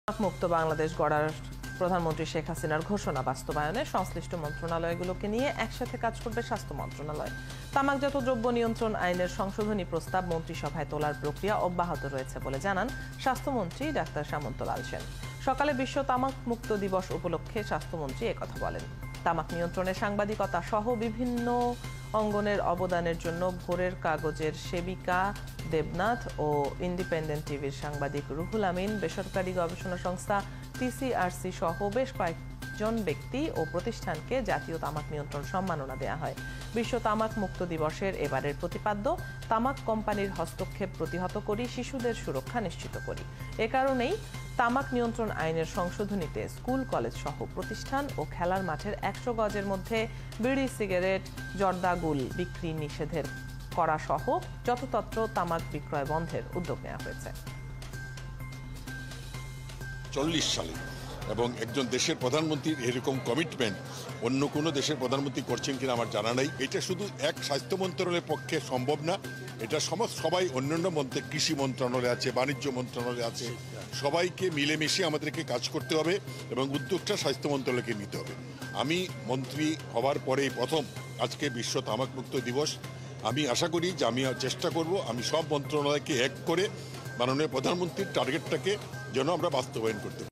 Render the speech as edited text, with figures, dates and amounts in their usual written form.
মুক্ত বাংলাদেশ গড়ার প্রধানমন্ত্রী শেখ হাসিনার ঘোষণা বাস্তবায়নে সংশ্লিষ্ট মন্ত্রণালয়গুলোকে নিয়ে একসাথে কাজ করবে স্বাস্থ্য মন্ত্রণালয়। তামাকজাত দ্রব্য নিয়ন্ত্রণ আইনের সংশোধনী প্রস্তাব মন্ত্রিসভায় তোলার প্রক্রিয়া অব্যাহত রয়েছে বলে জানান স্বাস্থ্যমন্ত্রী ডাক্তার সামন্তলাল সেন। সকালে বিশ্ব তামাক মুক্ত দিবস উপলক্ষে স্বাস্থ্যমন্ত্রী একথা বলেন। তামাক নিয়ন্ত্রণে সাংবাদিকতা সহ বিভিন্ন অঙ্গনের অবদানের জন্য ভোরের কাগজের সেবিকা দেবনাথ ও ইন্ডিপেন্ডেন্ট টিভির সাংবাদিক রুহুল আমিন, বেসরকারি গবেষণা সংস্থা TCRC সহ বেশ কয়েকজন ব্যক্তি ও প্রতিষ্ঠানকে জাতীয় তামাক নিয়ন্ত্রণ সম্মাননা দেয়া হয়। বিশ্ব তামাক মুক্ত দিবসের এবারের প্রতিপাদ্য তামাক কোম্পানির হস্তক্ষেপ প্রতিহত করি, শিশুদের সুরক্ষা নিশ্চিত করি। এ কারণেই তামাক নিয়ন্ত্রণ আইনের সংশোধনীতে স্কুল কলেজ সহ প্রতিষ্ঠান ও খেলার মাঠের 100 গজের মধ্যে বিড়ি, সিগারেট, জর্দাগুল বিক্রি নিষেধের করা সহ যত্রতত্র তামাক বিক্রয় বন্ধের উদ্যোগ নেওয়া হয়েছে। 40 সালে এবং একজন দেশের প্রধানমন্ত্রীর এরকম কমিটমেন্ট অন্য কোনো দেশের প্রধানমন্ত্রী করছেন কিনা আমার জানা নাই। এটা শুধু এক স্বাস্থ্য মন্ত্রণালয়ের পক্ষে সম্ভব না, এটা সবাই অন্যান্য মন্ত্রী, কৃষি মন্ত্রণালয় আছে, বাণিজ্য মন্ত্রণালয় আছে, সবাইকে মিলেমিশে আমাদেরকে কাজ করতে হবে এবং উদ্যোগটা স্বাস্থ্য মন্ত্রণালয়কে নিতে হবে। আমি মন্ত্রী হওয়ার পরেই প্রথম আজকে বিশ্ব তামাক মুক্ত দিবস। আমি আশা করি যে আমি চেষ্টা করব আমি সব মন্ত্রণালয়কে এক করে মাননীয় প্রধানমন্ত্রীর টার্গেটটাকে যেন আমরা বাস্তবায়ন করতে পারি।